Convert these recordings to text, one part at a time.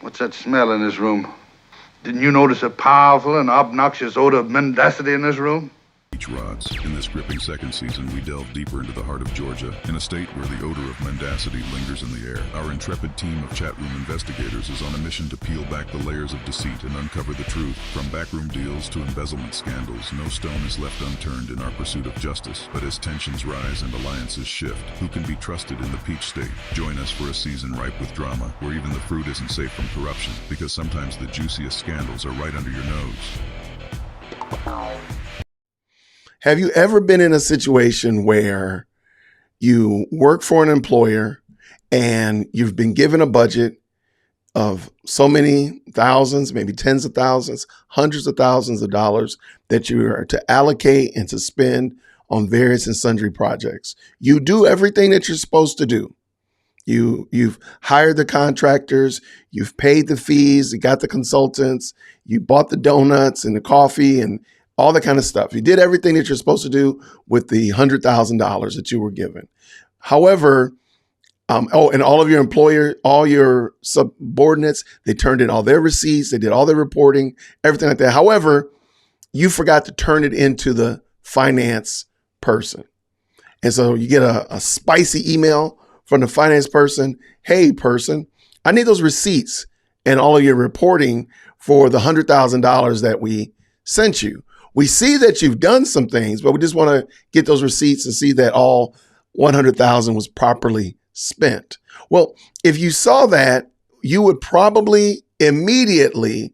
What's that smell in this room? Didn't you notice a powerful and obnoxious odor of mendacity in this room? Rods. In this gripping second season, we delve deeper into the heart of Georgia, in a state where the odor of mendacity lingers in the air. Our intrepid team of chat room investigators is on a mission to peel back the layers of deceit and uncover the truth. From backroom deals to embezzlement scandals, no stone is left unturned in our pursuit of justice. But as tensions rise and alliances shift, who can be trusted in the Peach State? Join us for a season ripe with drama, where even the fruit isn't safe from corruption, because sometimes the juiciest scandals are right under your nose. Have you ever been in a situation where you work for an employer and you've been given a budget of so many thousands, maybe tens of thousands, hundreds of thousands of dollars that you are to allocate and to spend on various and sundry projects? You do everything that you're supposed to do. You've hired the contractors, you've paid the fees, you got the consultants, you bought the donuts and the coffee and all that kind of stuff. You did everything that you're supposed to do with the $100,000 that you were given. However, and all of your all your subordinates, they turned in all their receipts, they did all their reporting, everything like that. However, you forgot to turn it into the finance person. And so you get a spicy email from the finance person. Hey, person, I need those receipts and all of your reporting for the $100,000 that we sent you. We see that you've done some things, but we just want to get those receipts and see that all 100,000 was properly spent. Well, if you saw that, you would probably immediately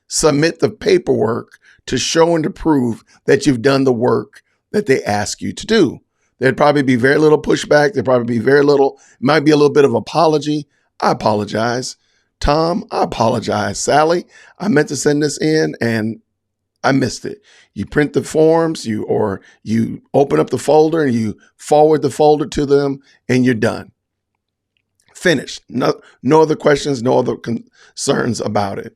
submit the paperwork to show and to prove that you've done the work that they ask you to do. There'd probably be very little pushback. There'd probably be very little, might be a little bit of apology. I apologize. Tom, I apologize. Sally, I meant to send this in and I missed it. You print the forms, you open up the folder and you forward the folder to them and you're done. Finished. No other questions, no other concerns about it.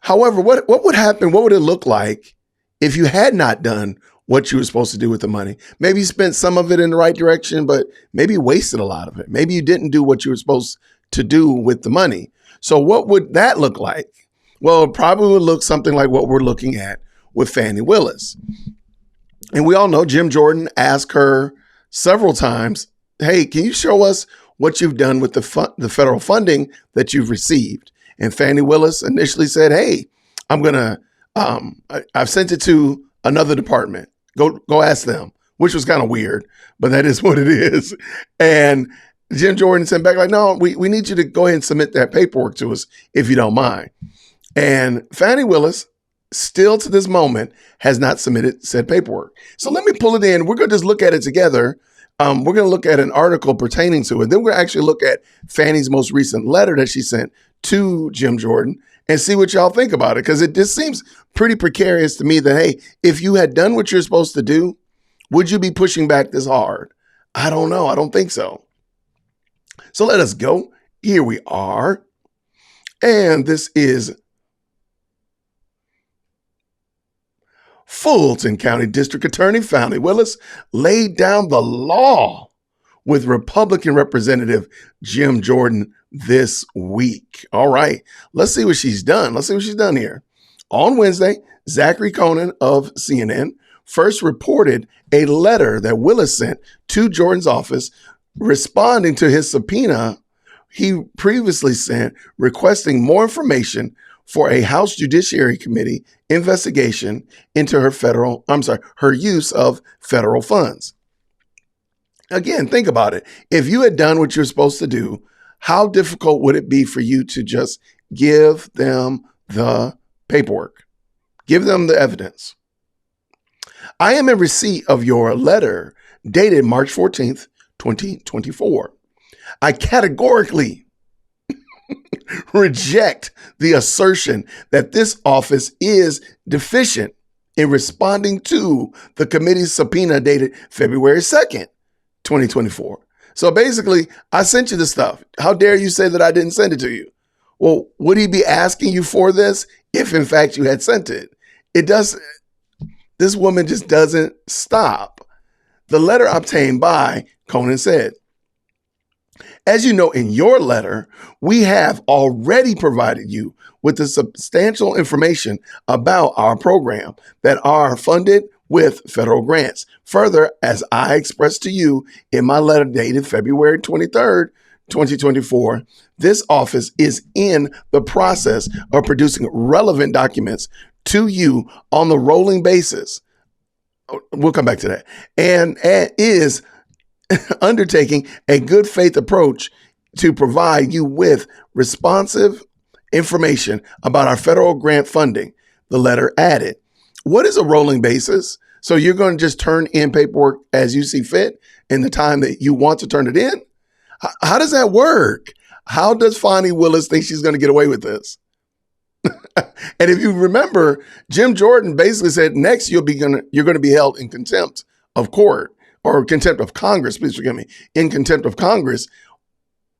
However, what would happen? What would it look like if you had not done what you were supposed to do with the money? Maybe you spent some of it in the right direction, but maybe you wasted a lot of it. Maybe you didn't do what you were supposed to do with the money. So what would that look like? Well, it probably would look something like what we're looking at with Fani Willis. And we all know Jim Jordan asked her several times, hey, can you show us what you've done with the federal funding that you've received? And Fani Willis initially said, hey, I've sent it to another department. Go ask them, which was kind of weird, but that is what it is. And Jim Jordan sent back like, no, we need you to go ahead and submit that paperwork to us if you don't mind. And Fani Willis, still to this moment, has not submitted said paperwork. So let me pull it in. We're going to just look at it together. We're going to look at an article pertaining to it. Then we're going to actually look at Fani's most recent letter that she sent to Jim Jordan and see what y'all think about it. Because it just seems pretty precarious to me that, hey, if you had done what you're supposed to do, would you be pushing back this hard? I don't know. I don't think so. So let us go. Here we are. And this is Fulton County District Attorney Fani Willis laid down the law with Republican Representative Jim Jordan this week. All right, let's see what she's done. Let's see what she's done here. On Wednesday, Zachary Conan of CNN first reported a letter that Willis sent to Jordan's office responding to his subpoena he previously sent requesting more information for a House Judiciary Committee investigation into her use of federal funds. Again, think about it. If you had done what you're supposed to do, how difficult would it be for you to just give them the paperwork? Give them the evidence. I am in receipt of your letter dated March 14th, 2024. I categorically reject the assertion that this office is deficient in responding to the committee's subpoena dated February 2nd, 2024. So basically, I sent you the stuff. How dare you say that I didn't send it to you? Well, would he be asking you for this if in fact you had sent it? This woman just doesn't stop. The letter obtained by, Conan said, As you know, in your letter, we have already provided you with the substantial information about our program that are funded with federal grants. Further, as I expressed to you in my letter dated February 23rd, 2024, this office is in the process of producing relevant documents to you on the rolling basis. We'll come back to that. And is undertaking a good faith approach to provide you with responsive information about our federal grant funding. The letter added, what is a rolling basis? So you're going to just turn in paperwork as you see fit in the time that you want to turn it in? How does that work? How does Fani Willis think she's going to get away with this? And if you remember, Jim Jordan basically said next you're going to be held in contempt of court or contempt of Congress. Please forgive me. In contempt of Congress,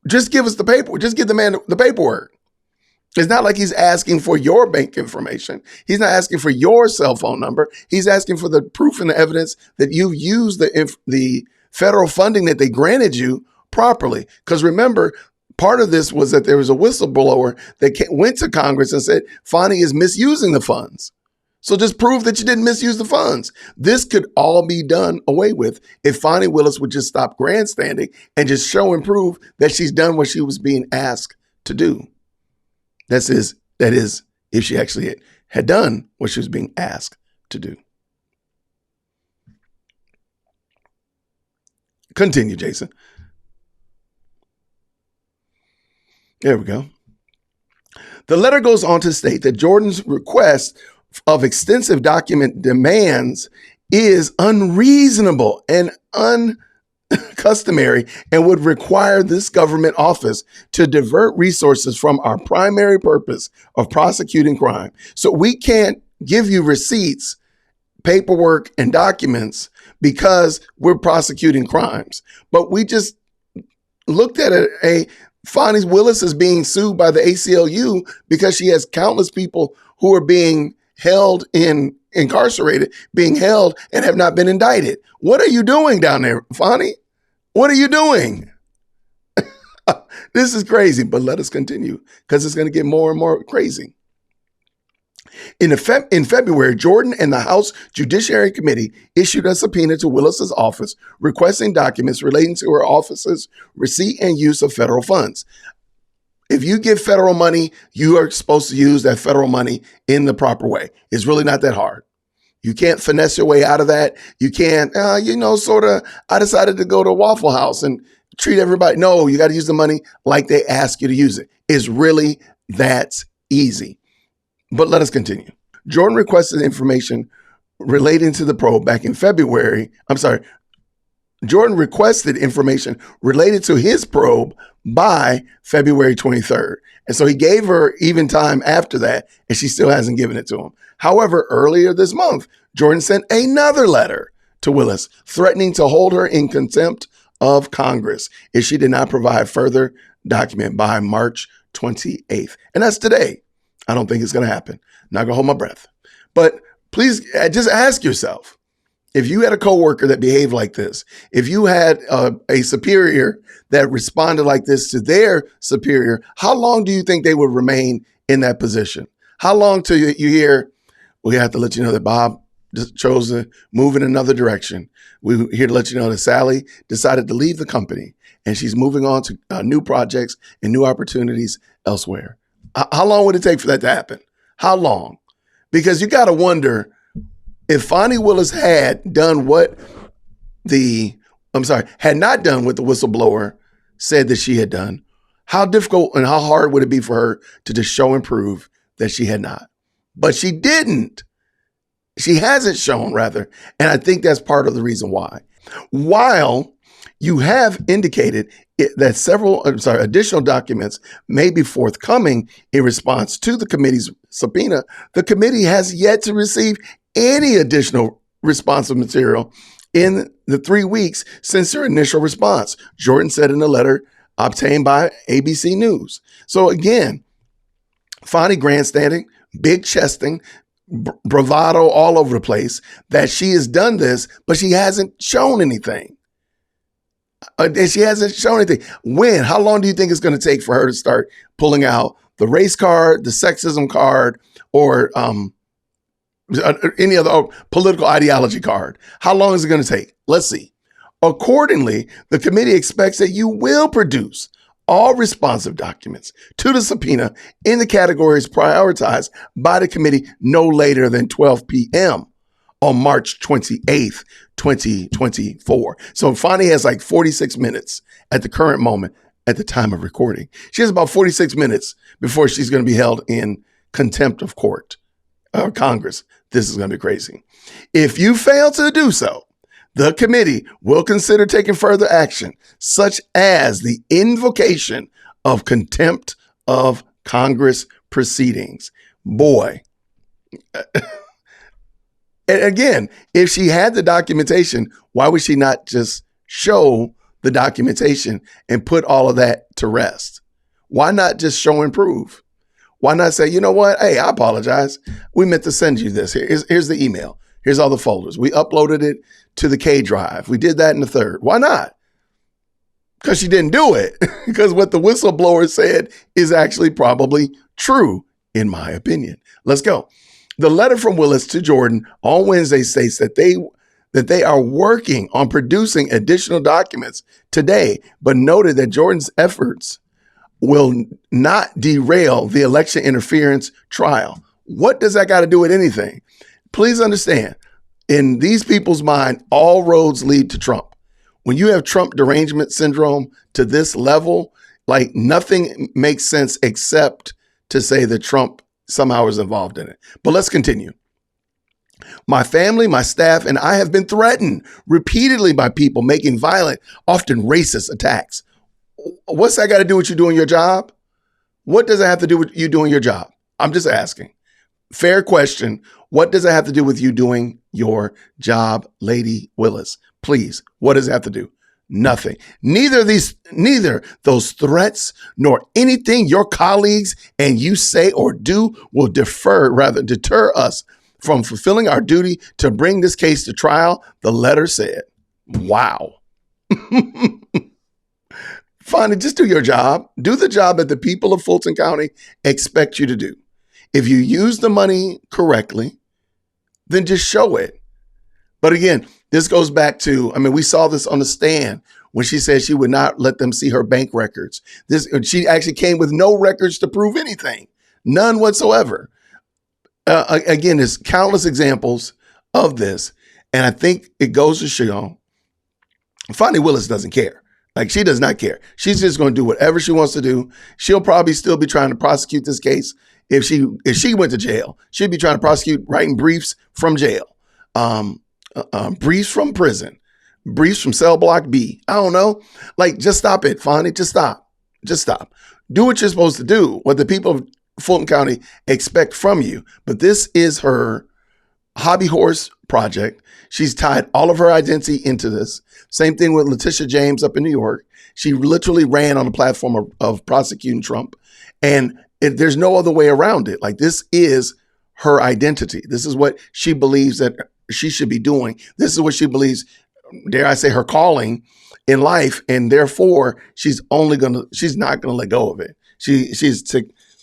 just give us the paperwork. Just give the man the paperwork. It's not like he's asking for your bank information. He's not asking for your cell phone number. He's asking for the proof and the evidence that you've used the federal funding that they granted you properly. Because remember, part of this was that there was a whistleblower that went to Congress and said, Fani is misusing the funds. So just prove that you didn't misuse the funds. This could all be done away with if Fani Willis would just stop grandstanding and just show and prove that she's done what she was being asked to do. That is, if she actually had done what she was being asked to do. Continue, Jason. There we go. The letter goes on to state that Jordan's request of extensive document demands is unreasonable and uncustomary and would require this government office to divert resources from our primary purpose of prosecuting crime. So we can't give you receipts, paperwork, and documents because we're prosecuting crimes. But we just looked at Fani Willis is being sued by the ACLU because she has countless people who are being incarcerated, being held and have not been indicted. What are you doing down there, Fani? What are you doing? This is crazy, but let us continue because it's going to get more and more crazy. In February, Jordan and the House Judiciary Committee issued a subpoena to Willis's office requesting documents relating to her office's receipt and use of federal funds. If you give federal money, you are supposed to use that federal money in the proper way. It's really not that hard. You can't finesse your way out of that. You can't, I decided to go to Waffle House and treat everybody. No, you got to use the money like they ask you to use it. It's really that easy. But let us continue. Jordan requested information relating to the probe back in February. Jordan requested information related to his probe by February 23rd. And so he gave her even time after that, and she still hasn't given it to him. However, earlier this month, Jordan sent another letter to Willis threatening to hold her in contempt of Congress if she did not provide further document by March 28th. And that's today. I don't think it's going to happen. Not going to hold my breath. But please just ask yourself, if you had a coworker that behaved like this, if you had a superior that responded like this to their superior, how long do you think they would remain in that position? How long till you hear, we have to let you know that Bob just chose to move in another direction. We're here to let you know that Sally decided to leave the company and she's moving on to new projects and new opportunities elsewhere. How long would it take for that to happen? How long? Because you got to wonder if Fani Willis had not done what the whistleblower said that she had done, how difficult and how hard would it be for her to just show and prove that she had not? But she didn't. She hasn't shown, rather. And I think that's part of the reason why. While you have indicated that additional documents may be forthcoming in response to the committee's subpoena, the committee has yet to receive any additional responsive material in the 3 weeks since their initial response, Jordan said in a letter obtained by ABC News. So again, Fani grandstanding, big chesting, bravado all over the place that she has done this, but she hasn't shown anything. And she hasn't shown anything. When? How long do you think it's going to take for her to start pulling out the race card, the sexism card, or any other political ideology card? How long is it going to take? Let's see. Accordingly, the committee expects that you will produce all responsive documents to the subpoena in the categories prioritized by the committee no later than 12 p.m. on March 28th, 2024. So Fani has like 46 minutes at the current moment at the time of recording. She has about 46 minutes before she's going to be held in contempt of court or Congress. This is going to be crazy. If you fail to do so, the committee will consider taking further action, such as the invocation of contempt of Congress proceedings. Boy. And again, if she had the documentation, why would she not just show the documentation and put all of that to rest? Why not just show and prove? Why not say, you know what? Hey, I apologize. We meant to send you this. Here's the email. Here's all the folders. We uploaded it to the K drive. We did that in the third. Why not? Because she didn't do it. Because what the whistleblower said is actually probably true, in my opinion. Let's go. The letter from Willis to Jordan on Wednesday states that they are working on producing additional documents today, but noted that Jordan's efforts will not derail the election interference trial. What does that got to do with anything? Please understand, in these people's mind, all roads lead to Trump. When you have Trump derangement syndrome to this level, like nothing makes sense except to say that Trump somehow is involved in it. But let's continue. My family, my staff, and I have been threatened repeatedly by people making violent, often racist attacks. What's that got to do with you doing your job? What does that have to do with you doing your job? I'm just asking. Fair question. What does it have to do with you doing your job, Lady Willis? Please, what does it have to do? Nothing. Neither those threats nor anything your colleagues and you say or do will deter us from fulfilling our duty to bring this case to trial, the letter said. Wow. Fine, just do your job. Do the job that the people of Fulton County expect you to do. If you use the money correctly, then just show it. But again, this goes back to, we saw this on the stand when she said she would not let them see her bank records. She actually came with no records to prove anything, none whatsoever. Again, there's countless examples of this. And I think it goes to show Fani Willis doesn't care. Like, she does not care. She's just going to do whatever she wants to do. She'll probably still be trying to prosecute this case. If she went to jail, she'd be trying to prosecute writing briefs from jail, briefs from prison, briefs from cell block B. I don't know. Like, just stop it, Fani. Just stop. Just stop. Do what you're supposed to do, what the people of Fulton County expect from you. But this is her hobby horse project. She's tied all of her identity into this. Same thing with Letitia James up in New York. She literally ran on the platform of prosecuting Trump. And there's no other way around it. Like, this is her identity. This is what she believes that she should be doing. This is what she believes, dare I say, her calling in life. And therefore, she's not going to let go of it. She's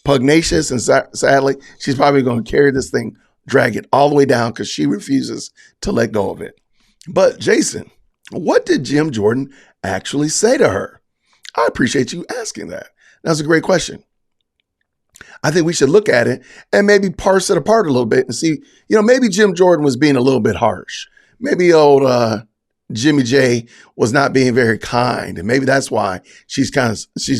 pugnacious, and sadly, she's probably going to carry this thing, drag it all the way down, because she refuses to let go of it. But Jason, what did Jim Jordan actually say to her? I appreciate you asking that. That's a great question. I think we should look at it and maybe parse it apart a little bit and see, maybe Jim Jordan was being a little bit harsh. Maybe old Jimmy J was not being very kind. And maybe that's why she's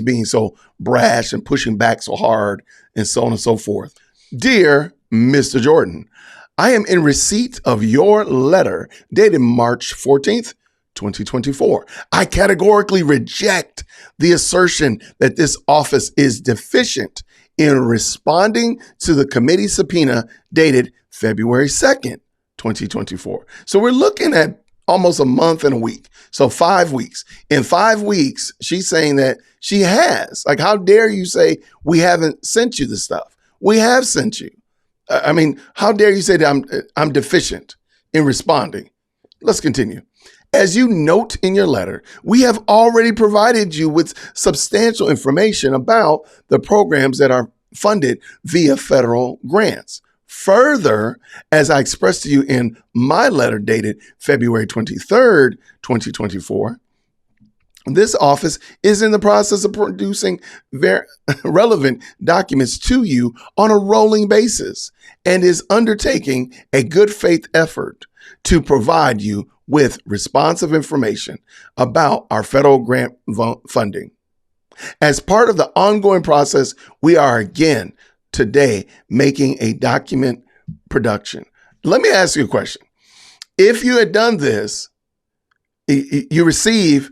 being so brash and pushing back so hard and so on and so forth. Dear Mr. Jordan, I am in receipt of your letter dated March 14th, 2024. I categorically reject the assertion that this office is deficient in responding to the committee subpoena dated February 2nd, 2024. So we're looking at almost a month and a week. So 5 weeks. In 5 weeks, she's saying that she has. Like, how dare you say we haven't sent you the stuff? We have sent you. How dare you say that I'm deficient in responding? Let's continue. As you note in your letter, we have already provided you with substantial information about the programs that are funded via federal grants. Further, as I expressed to you in my letter dated February 23rd, 2024, this office is in the process of producing very relevant documents to you on a rolling basis and is undertaking a good faith effort to provide you with responsive information about our federal grant funding. As part of the ongoing process, we are again today making a document production. Let me ask you a question. If you had done this, you receive,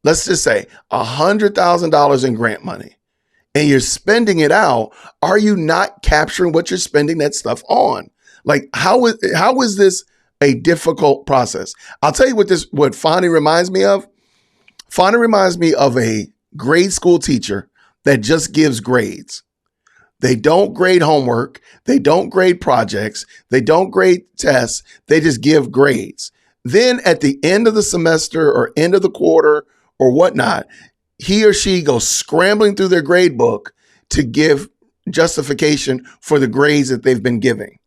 let's just say, $100,000 in grant money, and you're spending it out, are you not capturing what you're spending that stuff on? Like, how is this a difficult process? I'll tell you what Fani reminds me of. Fani reminds me of a grade school teacher that just gives grades. They don't grade homework. They don't grade projects. They don't grade tests. They just give grades. Then at the end of the semester or end of the quarter or whatnot, he or she goes scrambling through their grade book to give justification for the grades that they've been giving.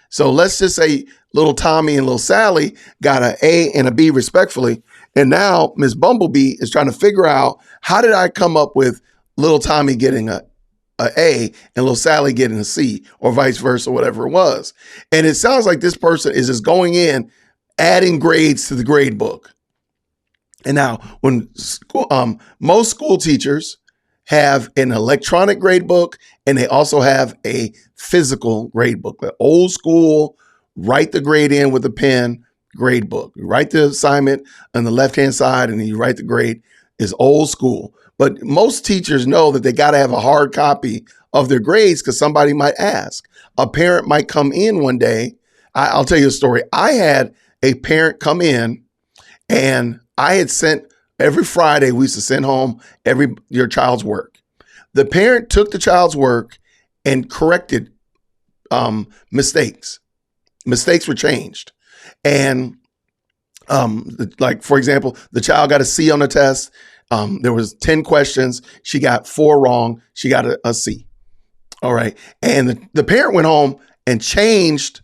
So let's just say little Tommy and little Sally got an A and a B respectfully. And now Miss Bumblebee is trying to figure out, how did I come up with little Tommy getting a A and little Sally getting a C, or vice versa, whatever it was. And it sounds like this person is just going in, adding grades to the grade book. And now when most school teachers have an electronic grade book, and they also have a physical grade book, the old school, write the grade in with a pen grade book. You write the assignment on the left-hand side and then you write the grade, is old school. But most teachers know that they got to have a hard copy of their grades because somebody might ask. A parent might come in one day. I'll tell you a story. I had a parent come in, and I had sent, every Friday, we used to send home your child's work. The parent took the child's work and corrected mistakes. Mistakes were changed. And like, for example, the child got a C on the test. There was 10 questions. She got 4 wrong. She got a C. All right. And the parent went home and changed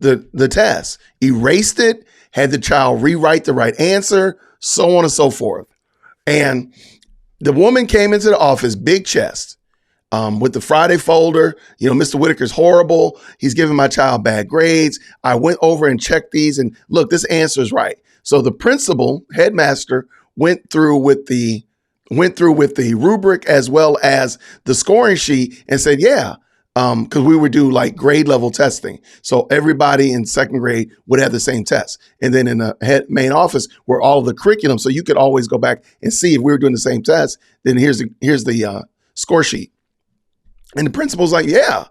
the test, erased it, had the child rewrite the right answer, so on and so forth. And the woman came into the office, big chest, with the Friday folder. You know, Mr. Whitaker's horrible. He's giving my child bad grades. I went over and checked these, and look, this answer is right. So the principal, headmaster, went through with the rubric as well as the scoring sheet and said, yeah, because we would do like grade level testing. So everybody in second grade would have the same test. And then in the main office were all of the curriculum. So you could always go back and see if we were doing the same test, then here's the score sheet. And the principal's like, yeah,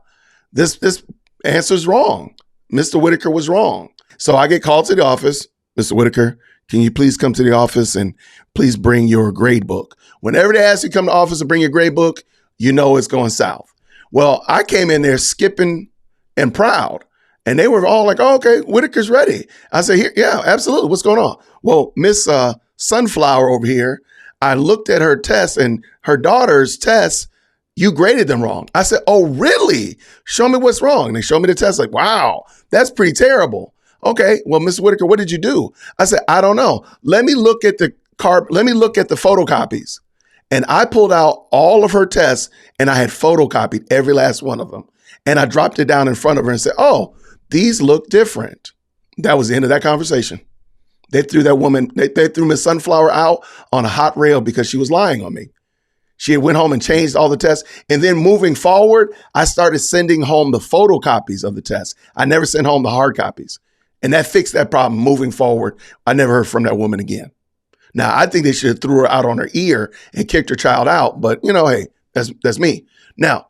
this answer's wrong. Mr. Whitaker was wrong. So I get called to the office. Mr. Whitaker, can you please come to the office and please bring your grade book? Whenever they ask you to come to the office and bring your grade book, you know it's going south. Well, I came in there skipping and proud, and they were all like, oh, okay, Whitaker's ready. I said, here, yeah, absolutely. What's going on? Well, Miss Sunflower over here, I looked at her test, and her daughter's test, you graded them wrong. I said, oh, really? Show me what's wrong. And they showed me the test, like, wow, that's pretty terrible. Okay, well, Mr. Whitaker, what did you do? I said, I don't know. Let me look at the photocopies. And I pulled out all of her tests, and I had photocopied every last one of them. And I dropped it down in front of her and said, oh, these look different. That was the end of that conversation. They threw that woman, they threw Miss Sunflower out on a hot rail because she was lying on me. She had went home and changed all the tests. And then moving forward, I started sending home the photocopies of the tests. I never sent home the hard copies. And that fixed that problem moving forward. I never heard from that woman again. Now, I think they should have threw her out on her ear and kicked her child out. But, you know, hey, that's me. Now,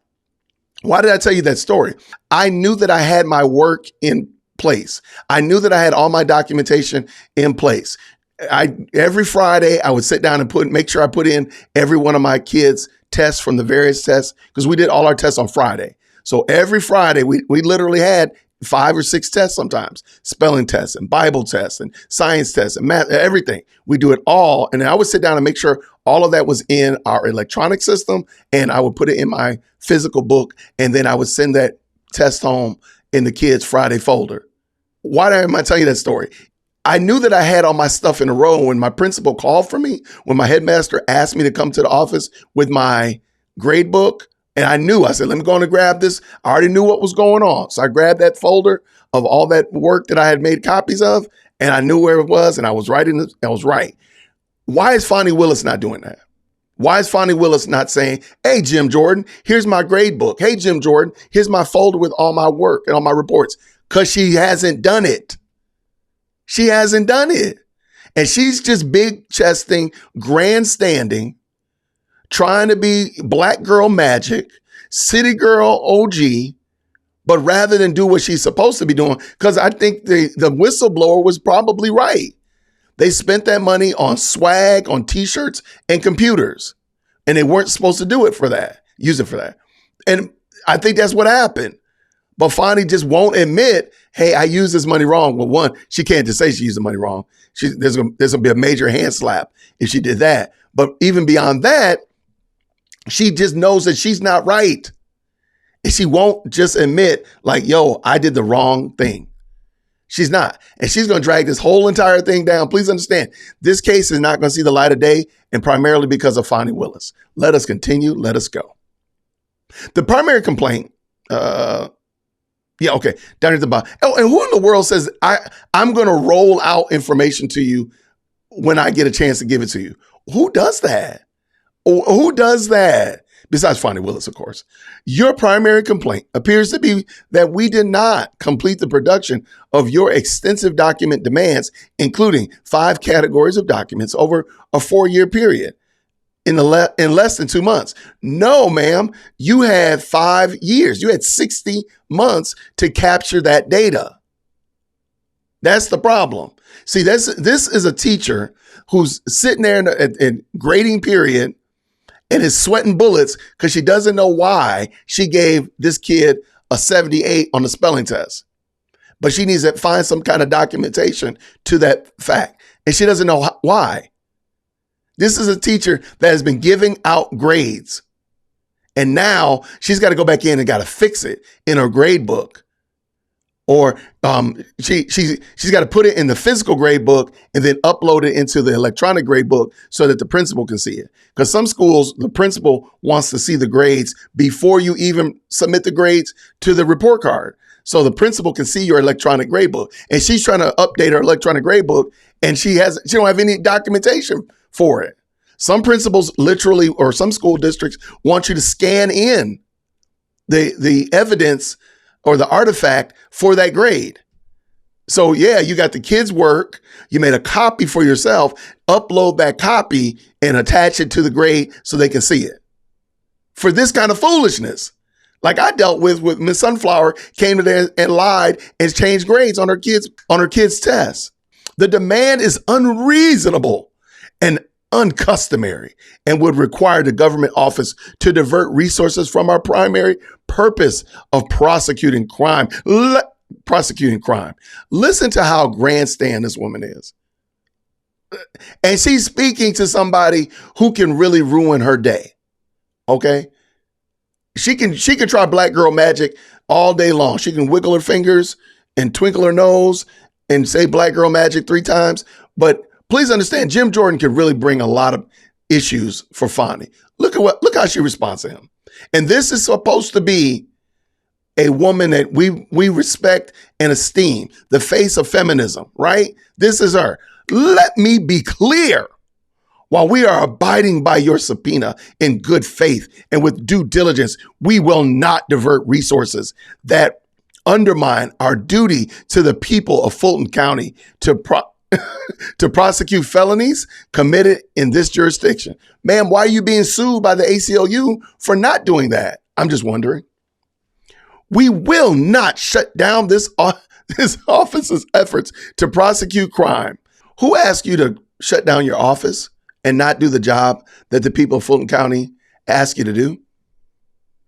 why did I tell you that story? I knew that I had my work in place. I knew that I had all my documentation in place. Every Friday, I would sit down and make sure I put in every one of my kids' tests from the various tests, because we did all our tests on Friday. So every Friday, we literally had 5 or 6 tests sometimes, spelling tests and Bible tests and science tests and math, everything. We do it all. And I would sit down and make sure all of that was in our electronic system, and I would put it in my physical book, and then I would send that test home in the kids' Friday folder. Why am I telling you that story? I knew that I had all my stuff in a row when my principal called for me, when my headmaster asked me to come to the office with my grade book. And I said, let me go on and grab this. I already knew what was going on. So I grabbed that folder of all that work that I had made copies of, and I knew where it was, and I was right. Why is Fani Willis not doing that? Why is Fani Willis not saying, hey, Jim Jordan, here's my grade book. Hey, Jim Jordan, here's my folder with all my work and all my reports? Because she hasn't done it. She hasn't done it. And she's just big chesting, grandstanding, trying to be black girl magic, city girl OG, but rather than do what she's supposed to be doing, because I think the whistleblower was probably right. They spent that money on swag, on t-shirts and computers, and they weren't supposed to use it for that. And I think that's what happened. But Fani just won't admit, hey, I used this money wrong. Well, one, she can't just say she used the money wrong. There's going to be a major hand slap if she did that. But even beyond that, she just knows that she's not right. And she won't just admit like, yo, I did the wrong thing. She's not. And she's going to drag this whole entire thing down. Please understand, this case is not going to see the light of day, and primarily because of Fani Willis. Let us continue. Let us go. The primary complaint, down at the bottom. Oh, and who in the world says, I'm going to roll out information to you when I get a chance to give it to you? Who does that? Who does that? Besides Fani Willis, of course. Your primary complaint appears to be that we did not complete the production of your extensive document demands, including 5 categories of documents over a 4-year period in less than 2 months. No, ma'am, you had 5 years. You had 60 months to capture that data. That's the problem. See, this is a teacher who's sitting there in grading period and is sweating bullets because she doesn't know why she gave this kid a 78 on the spelling test. But she needs to find some kind of documentation to that fact. And she doesn't know why. This is a teacher that has been giving out grades. And now she's got to go back in and got to fix it in her grade book. Or she's got to put it in the physical grade book and then upload it into the electronic grade book so that the principal can see it. Because some schools, the principal wants to see the grades before you even submit the grades to the report card. So the principal can see your electronic grade book. And she's trying to update her electronic grade book, and she don't have any documentation for it. Some principals literally, or some school districts, want you to scan in the evidence or the artifact for that grade. So yeah, you got the kids' work, you made a copy for yourself, upload that copy and attach it to the grade so they can see it. For this kind of foolishness, like I dealt with Miss Sunflower, came to there and lied and changed grades on her kids' tests. The demand is unreasonable and uncustomary and would require the government office to divert resources from our primary purpose of prosecuting crime. Listen to how grandstand this woman is. And she's speaking to somebody who can really ruin her day. Okay? She can try black girl magic all day long. She can wiggle her fingers and twinkle her nose and say black girl magic 3 times, but please understand, Jim Jordan can really bring a lot of issues for Fani. Look how she responds to him. And this is supposed to be a woman that we respect and esteem, the face of feminism, right? This is her. Let me be clear. While we are abiding by your subpoena in good faith and with due diligence, we will not divert resources that undermine our duty to the people of Fulton County to prosecute felonies committed in this jurisdiction. Ma'am, why are you being sued by the ACLU for not doing that? I'm just wondering. We will not shut down this office's efforts to prosecute crime. Who asked you to shut down your office and not do the job that the people of Fulton County ask you to do?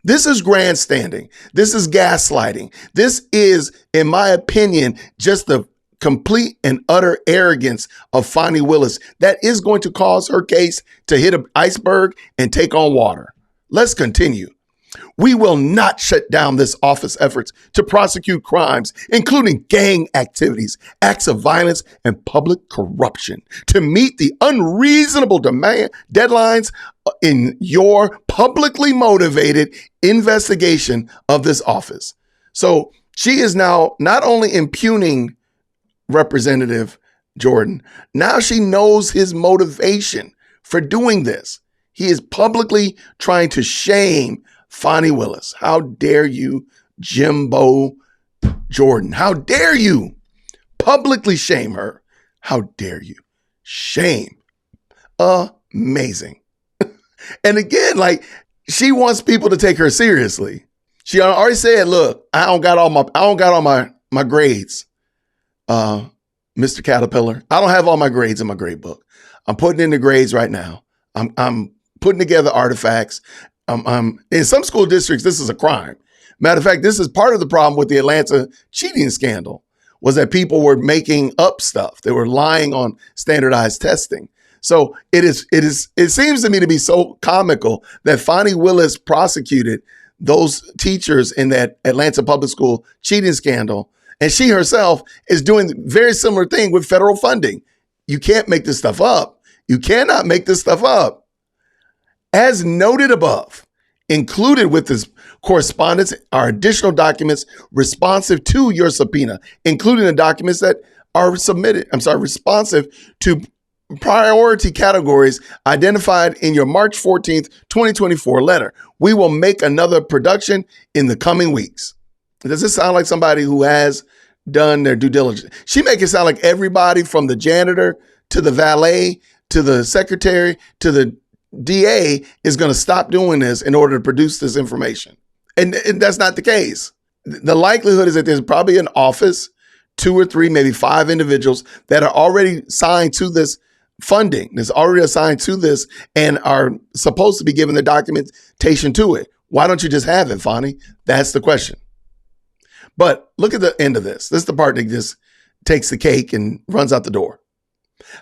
This is grandstanding. This is gaslighting. This is, in my opinion, just the complete and utter arrogance of Fani Willis that is going to cause her case to hit an iceberg and take on water. Let's continue. We will not shut down this office efforts to prosecute crimes, including gang activities, acts of violence, and public corruption, to meet the unreasonable deadlines in your publicly motivated investigation of this office. So she is now not only impugning Representative Jordan, now she knows his motivation for doing this. He is publicly trying to shame Fani Willis. How dare you, Jimbo Jordan? How dare you publicly shame her? How dare you? Shame. Amazing. And again, like, she wants people to take her seriously. She already said, look, I don't got all my grades. Mr. Caterpillar, I don't have all my grades in my grade book. I'm putting in the grades right now. I'm putting together artifacts. In some school districts, this is a crime. Matter of fact, this is part of the problem with the Atlanta cheating scandal, was that people were making up stuff. They were lying on standardized testing. So it seems to me to be so comical that Fani Willis prosecuted those teachers in that Atlanta public school cheating scandal. And she herself is doing a very similar thing with federal funding. You can't make this stuff up. You cannot make this stuff up. As noted above, included with this correspondence are additional documents responsive to your subpoena, including the documents that are responsive to priority categories identified in your March 14th, 2024 letter. We will make another production in the coming weeks. Does this sound like somebody who has done their due diligence? She make it sound like everybody from the janitor to the valet to the secretary to the DA is going to stop doing this in order to produce this information. And that's not the case. The likelihood is that there's probably an office, 2 or 3, maybe 5 individuals that are already signed to this funding, that's already assigned to this and are supposed to be given the documentation to it. Why don't you just have it, Fani? That's the question. But look at the end of this. This is the part that just takes the cake and runs out the door.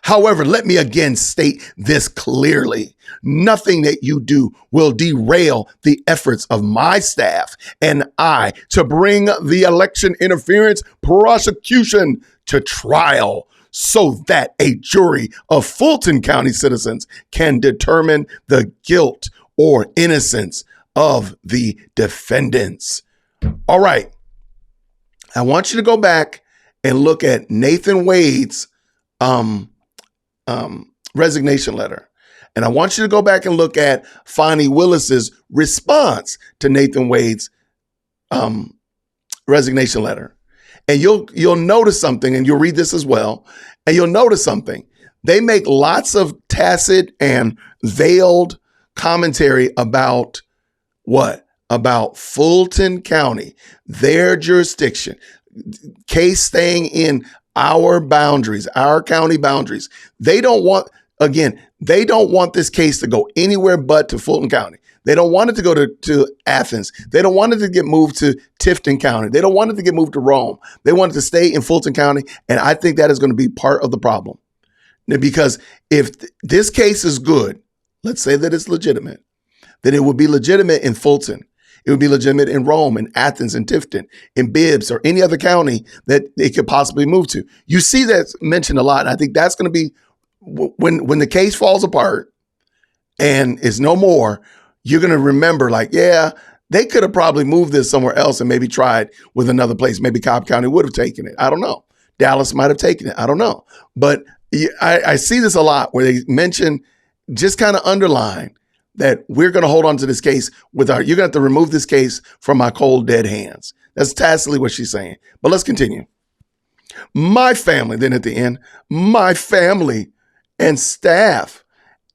However, let me again state this clearly. Nothing that you do will derail the efforts of my staff and I to bring the election interference prosecution to trial so that a jury of Fulton County citizens can determine the guilt or innocence of the defendants. All right. I want you to go back and look at Nathan Wade's resignation letter. And I want you to go back and look at Fani Willis's response to Nathan Wade's resignation letter. And you'll notice something, and you'll read this as well, and you'll notice something. They make lots of tacit and veiled commentary about what? About Fulton County, their jurisdiction, case staying in our boundaries, our county boundaries. They don't want this case to go anywhere but to Fulton County. They don't want it to go to Athens. They don't want it to get moved to Tifton County. They don't want it to get moved to Rome. They want it to stay in Fulton County. And I think that is going to be part of the problem. Because if this case is good, let's say that it's legitimate, then it would be legitimate in Fulton. It would be legitimate in Rome, in Athens, in Tifton, in Bibbs, or any other county that it could possibly move to. You see that mentioned a lot. And I think that's going to be when the case falls apart and is no more, you're going to remember like, yeah, they could have probably moved this somewhere else and maybe tried with another place. Maybe Cobb County would have taken it. I don't know. Dallas might have taken it. I don't know. But I see this a lot where they mention, just kind of underline, that we're going to hold on to this case you're going to have to remove this case from my cold, dead hands. That's tacitly what she's saying. But let's continue. My family, then at the end, my family and staff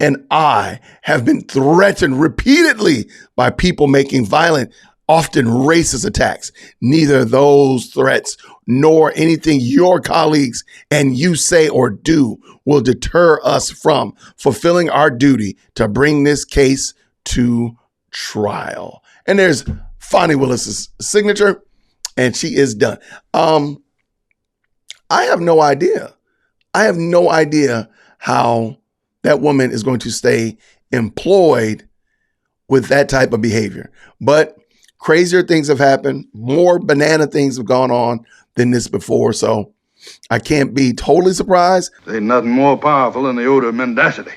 and I have been threatened repeatedly by people making violent, often racist attacks. Neither those threats nor anything your colleagues and you say or do will deter us from fulfilling our duty to bring this case to trial. And there's Fani Willis's signature, and she is done. I have no idea. I have no idea how that woman is going to stay employed with that type of behavior. But crazier things have happened. More banana things have gone on than this before. So I can't be totally surprised. Ain't nothing more powerful than the odor of mendacity.